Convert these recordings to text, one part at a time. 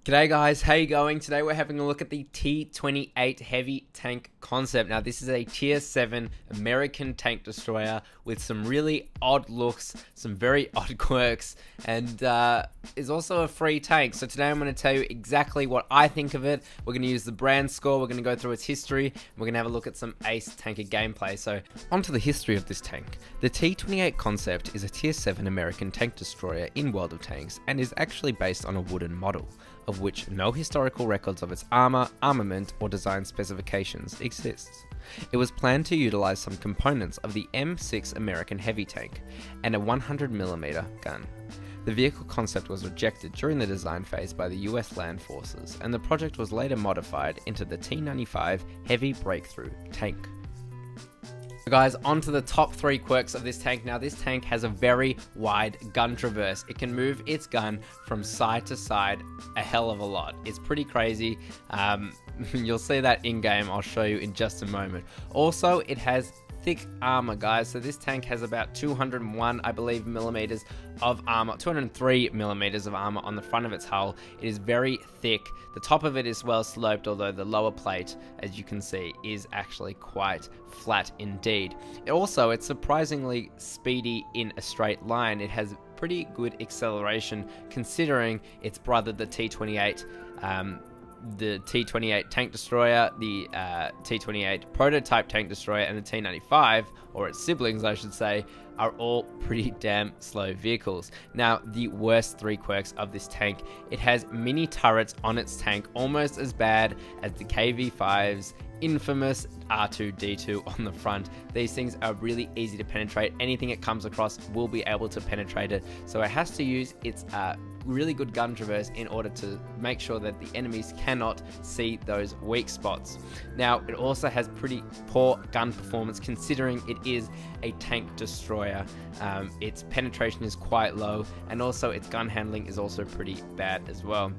G'day guys, how you going? Today we're having a look at the T28 heavy tank concept. Now this is a tier 7 American tank destroyer with some really odd looks, some very odd quirks, and is also a free tank. So today I'm going to tell you exactly what I think of it. We're going to use the brand score, we're going to go through its history, and we're going to have a look at some ace tanker gameplay. So onto the history of this tank. The T28 concept is a tier 7 American tank destroyer in World of Tanks and is actually based on a wooden model, of which no historical records of its armor, armament, or design specifications exists. It was planned to utilize some components of the M6 American heavy tank and a 100mm gun. The vehicle concept was rejected during the design phase by the US Land Forces, and the project was later modified into the T95 Heavy Breakthrough tank. So guys, on to the top 3 quirks of this tank. Now this tank has a very wide gun traverse. It can move its gun from side to side a hell of a lot. It's pretty crazy. You'll see that in game. I'll show you in just a moment. Also, it has thick armor, guys. So this tank has about 201, I believe, millimeters of armor, 203 millimeters of armor on the front of its hull. It is very thick. The top of it is well sloped, although the lower plate, as you can see, is actually quite flat indeed. It's surprisingly speedy in a straight line. It has pretty good acceleration considering its brother, the T28, the T28 tank destroyer, the T28 prototype tank destroyer, and the T95, or its siblings I should say, are all pretty damn slow vehicles. Now the worst 3 quirks of this tank: it has mini turrets on its tank, almost as bad as the KV-5's infamous R2-D2 on the front. These things are really easy to penetrate. Anything it comes across will be able to penetrate it, so it has to use its really good gun traverse in order to make sure that the enemies cannot see those weak spots. Now it also has pretty poor gun performance considering it is a tank destroyer. Its penetration is quite low, and also its gun handling is also pretty bad as well.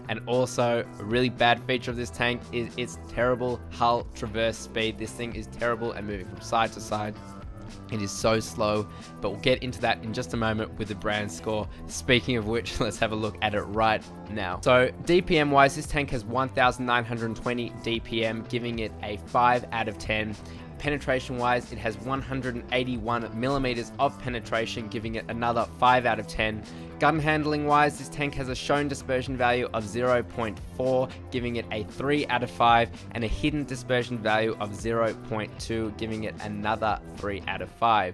And also, a really bad feature of this tank is its terrible hull traverse speed. This thing is terrible at moving from side to side. It is so slow, but we'll get into that in just a moment with the brand score. Speaking of which, let's have a look at it right now. So DPM wise, this tank has 1920 DPM, giving it a 5 out of 10. Penetration wise, it has 181 millimeters of penetration, giving it another 5 out of 10. Gun handling wise, this tank has a shown dispersion value of 0.4, giving it a 3 out of 5, and a hidden dispersion value of 0.2, giving it another 3 out of 5.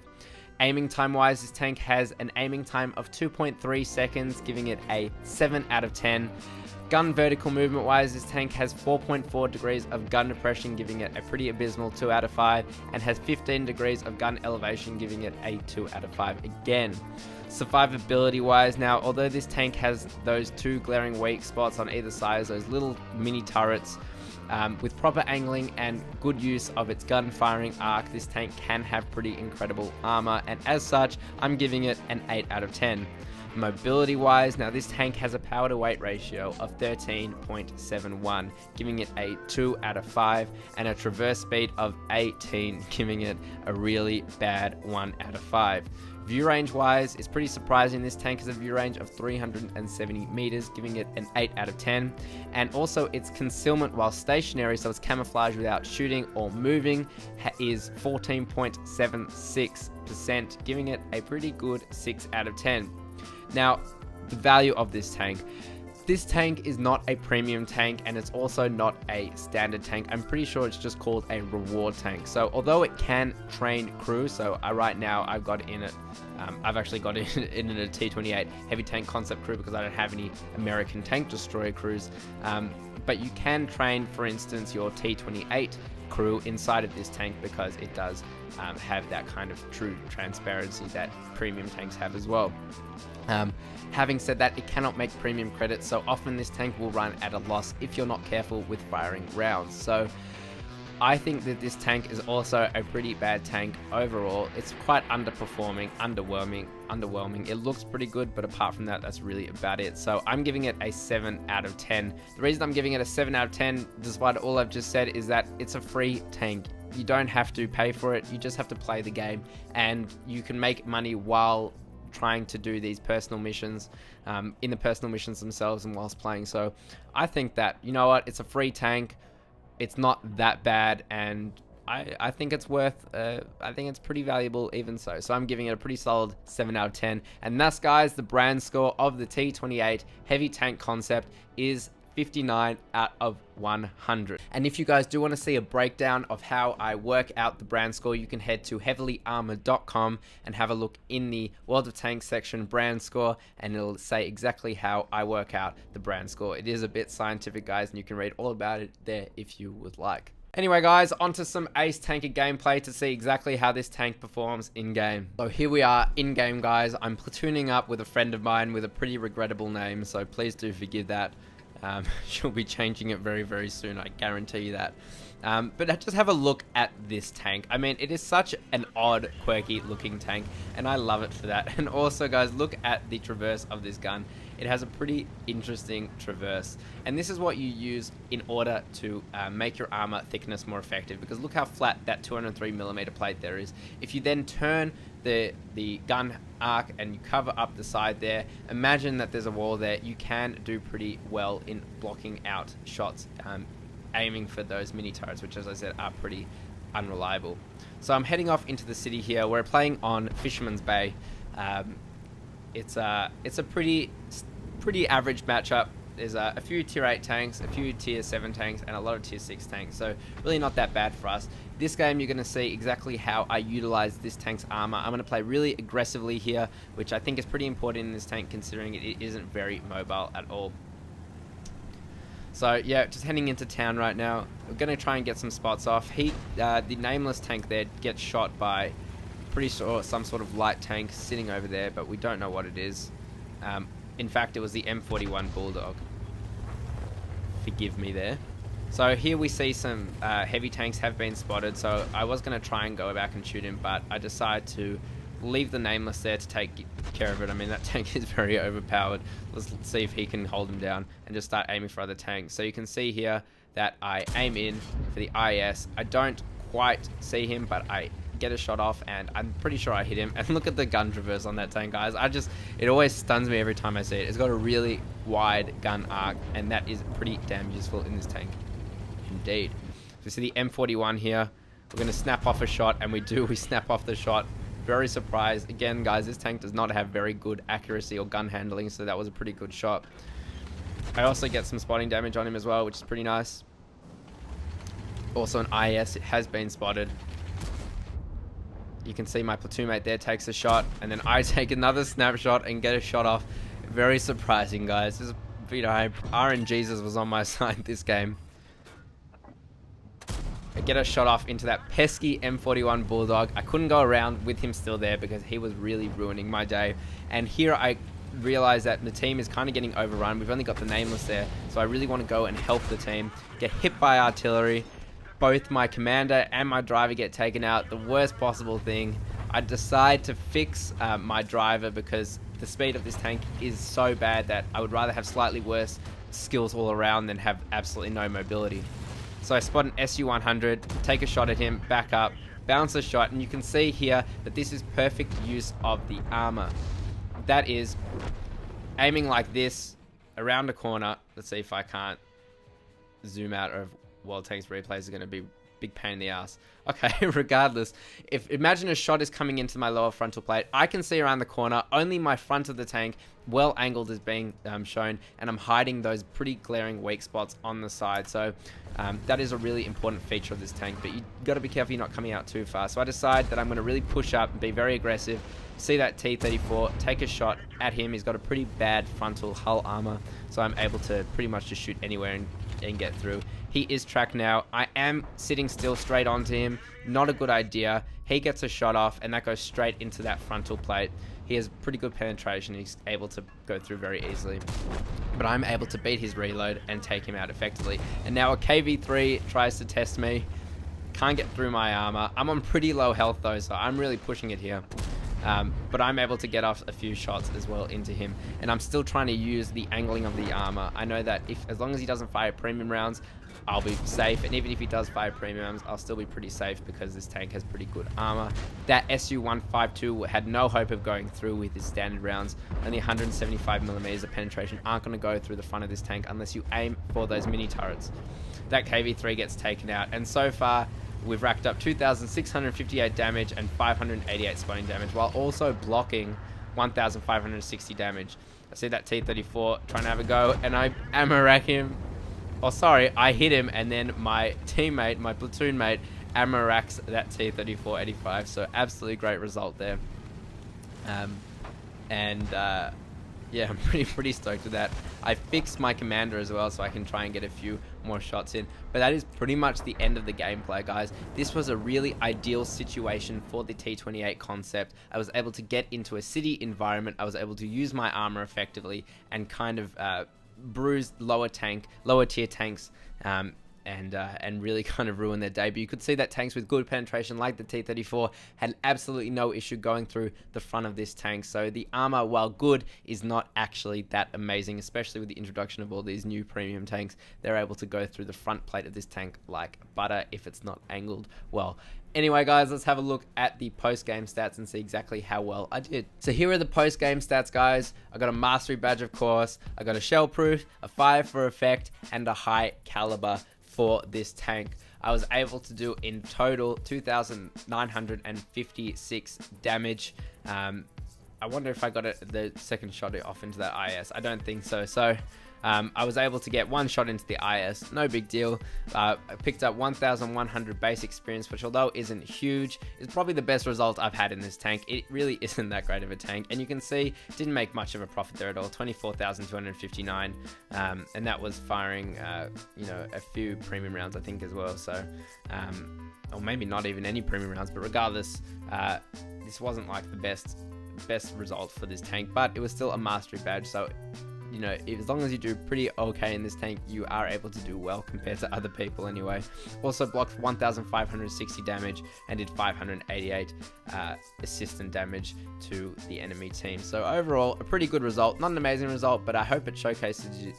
Aiming time wise, this tank has an aiming time of 2.3 seconds, giving it a 7 out of 10. Gun vertical movement wise, this tank has 4.4 degrees of gun depression, giving it a pretty abysmal 2 out of 5, and has 15 degrees of gun elevation, giving it a 2 out of 5 again. Survivability wise, now although this tank has those 2 glaring weak spots on either side, those little mini turrets, with proper angling and good use of its gun firing arc, this tank can have pretty incredible armor, and as such, I'm giving it an 8 out of 10. Mobility wise, now this tank has a power to weight ratio of 13.71, giving it a 2 out of 5, and a traverse speed of 18, giving it a really bad 1 out of 5. View range wise, it's pretty surprising. This tank has a view range of 370 meters, giving it an 8 out of 10. And also its concealment while stationary, so it's camouflage without shooting or moving, is 14.76%, giving it a pretty good 6 out of 10. Now, the value of this tank. This tank is not a premium tank, and it's also not a standard tank. I'm pretty sure it's just called a reward tank. So although it can train crew, so right now I've got in it, I've actually got it in a T28 heavy tank concept crew because I don't have any American tank destroyer crews. But you can train, for instance, your T28 crew inside of this tank because it does have that kind of true transparency that premium tanks have as well. Having said that, it cannot make premium credits, so often this tank will run at a loss if you're not careful with firing rounds. So I think that this tank is also a pretty bad tank overall. It's quite underperforming, underwhelming. It looks pretty good, but apart from that, that's really about it. So I'm giving it a 7 out of 10. The reason I'm giving it a 7 out of 10, despite all I've just said, is that it's a free tank. You don't have to pay for it, you just have to play the game, and you can make money while trying to do these personal missions in the personal missions themselves and whilst playing. So I think that, you know what, it's a free tank, it's not that bad, and I think it's worth, I think it's pretty valuable even so. So I'm giving it a pretty solid 7 out of 10. And thus, guys, the brand score of the T28 heavy tank concept is 59 out of 100. And if you guys do want to see a breakdown of how I work out the brand score, you can head to heavilyarmored.com and have a look in the World of Tanks section, brand score, and it'll say exactly how I work out the brand score. It is a bit scientific, guys, and you can read all about it there if you would like. Anyway, guys, onto some Ace Tanker gameplay to see exactly how this tank performs in-game. So here we are in-game, guys. I'm platooning up with a friend of mine with a pretty regrettable name, so please do forgive that. She'll be changing it very, very soon, I guarantee you that. But just have a look at this tank. I mean, it is such an odd, quirky looking tank, and I love it for that. And also, guys, look at the traverse of this gun. It has a pretty interesting traverse, and this is what you use in order to make your armor thickness more effective, because look how flat that 203mm plate there is. If you then turn the gun arc and you cover up the side there, imagine that there's a wall there, you can do pretty well in blocking out shots, aiming for those mini turrets, which, as I said, are pretty unreliable. So I'm heading off into the city here. We're playing on Fisherman's Bay. It's a pretty average matchup. There's a few tier 8 tanks, a few tier 7 tanks, and a lot of tier 6 tanks, so really not that bad for us. This game, you're going to see exactly how I utilize this tank's armor. I'm going to play really aggressively here, which I think is pretty important in this tank, considering it isn't very mobile at all. So yeah, just heading into town right now. We're going to try and get some spots off. The nameless tank there gets shot by, pretty sure, some sort of light tank sitting over there, but we don't know what it is. In fact, it was the M41 Bulldog. Forgive me there. So here we see some heavy tanks have been spotted, so I was going to try and go back and shoot him, but I decided to leave the nameless there to take care of it. I mean, that tank is very overpowered. Let's see if he can hold him down and just start aiming for other tanks. So you can see here that I aim in for the IS. I don't quite see him, but I get a shot off, and I'm pretty sure I hit him. And look at the gun traverse on that tank, guys. It always stuns me every time I see it. It's got a really wide gun arc, and that is pretty damn useful in this tank indeed. So you see the M41 here. We're going to snap off a shot, and we snap off the shot. Very surprised. Again, guys, this tank does not have very good accuracy or gun handling, so that was a pretty good shot. I also get some spotting damage on him as well, which is pretty nice. Also an IS, it has been spotted. You can see my platoon mate there takes a shot, and then I take another snapshot and get a shot off. Very surprising, guys. This is, you know, RNGesus was on my side this game. I get a shot off into that pesky M41 Bulldog. I couldn't go around with him still there because he was really ruining my day. And here I realize that the team is kind of getting overrun. We've only got the nameless there, so I really want to go and help the team. Get hit by artillery. Both my commander and my driver get taken out. The worst possible thing. I decide to fix my driver because the speed of this tank is so bad that I would rather have slightly worse skills all around than have absolutely no mobility. So I spot an SU-100, take a shot at him, back up, bounce a shot, and you can see here that this is perfect use of the armor. That is aiming like this around a corner. Let's see if I can't zoom out of World Tanks replays. Is going to be a big pain in the ass. Okay, regardless, imagine a shot is coming into my lower frontal plate. I can see around the corner, only my front of the tank, well angled, is being shown, and I'm hiding those pretty glaring weak spots on the side. So that is a really important feature of this tank, but you got to be careful you're not coming out too far. So I decide that I'm going to really push up and be very aggressive. See that T34, take a shot at him. He's got a pretty bad frontal hull armor, so I'm able to pretty much just shoot anywhere and get through. He is tracked now. I am sitting still straight onto him. Not a good idea. He gets a shot off, and that goes straight into that frontal plate. He has pretty good penetration. He's able to go through very easily. But I'm able to beat his reload and take him out effectively. And now a KV-3 tries to test me. Can't get through my armor. I'm on pretty low health though, so I'm really pushing it here. but I'm able to get off a few shots as well into him, and I'm still trying to use the angling of the armor. I know that as long as he doesn't fire premium rounds, I'll be safe, and even if he does fire premiums, I'll still be pretty safe because this tank has pretty good armor. That SU-152 had no hope of going through with his standard rounds. Only 175mm of penetration aren't going to go through the front of this tank unless you aim for those mini turrets. That KV-3 gets taken out, and so far we've racked up 2,658 damage and 588 spotting damage, while also blocking 1,560 damage. I see that T34 trying to have a go, and I ammo rack him. Oh, sorry, I hit him, and then my teammate, my platoon mate, ammo racks that T34-85. So absolutely great result there. Yeah, I'm pretty stoked with that. I fixed my commander as well, so I can try and get a few more shots in. But that is pretty much the end of the gameplay, guys. This was a really ideal situation for the T28 concept. I was able to get into a city environment. I was able to use my armor effectively and kind of bruise lower tier tanks, and really kind of ruin their day. But you could see that tanks with good penetration like the T34 had absolutely no issue going through the front of this tank. So the armor, while good, is not actually that amazing, especially with the introduction of all these new premium tanks. They're able to go through the front plate of this tank like butter if it's not angled well. Anyway, guys, let's have a look at the post-game stats and see exactly how well I did. So here are the post-game stats, guys. I got a mastery badge, of course. I got a shell proof, a fire for effect, and a high caliber for this tank. I was able to do in total 2,956 damage. I wonder if I got the second shot off into that IS. I don't think so. So I was able to get one shot into the IS, no big deal. I picked up 1,100 base experience, which although isn't huge, is probably the best result I've had in this tank. It really isn't that great of a tank, and you can see didn't make much of a profit there at all. 24,259, and that was firing you know, a few premium rounds I think as well. So or maybe not even any premium rounds, but regardless, this wasn't like the best result for this tank, but it was still a mastery badge. So you know, as long as you do pretty okay in this tank, you are able to do well compared to other people anyway. Also blocked 1,560 damage and did 588 assistant damage to the enemy team. So overall, a pretty good result. Not an amazing result, but I hope it showcases to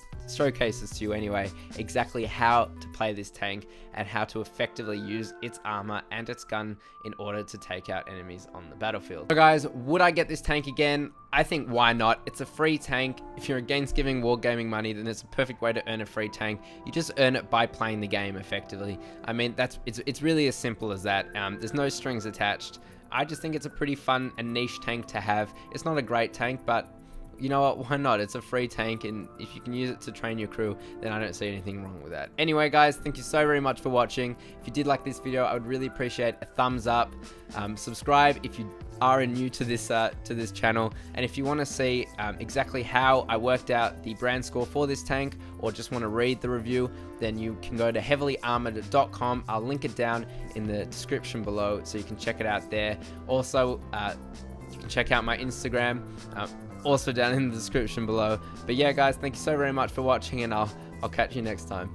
you anyway exactly how to play this tank and how to effectively use its armor and its gun in order to take out enemies on the battlefield. So guys, would I get this tank again? I think why not? It's a free tank. If you're against giving wargaming money, then it's a perfect way to earn a free tank. You just earn it by playing the game effectively. I mean, it's really as simple as that. There's no strings attached. I just think it's a pretty fun and niche tank to have. It's not a great tank, but you know what, why not? It's a free tank, and if you can use it to train your crew, then I don't see anything wrong with that. Anyway, guys, thank you so very much for watching. If you did like this video, I would really appreciate a thumbs up. Subscribe if you are new to this channel, and if you want to see exactly how I worked out the brand score for this tank, or just want to read the review, then you can go to heavilyarmored.com. I'll link it down in the description below, so you can check it out there. Also, you can check out my Instagram, also down in the description below. But yeah, guys, thank you so very much for watching, and I'll catch you next time.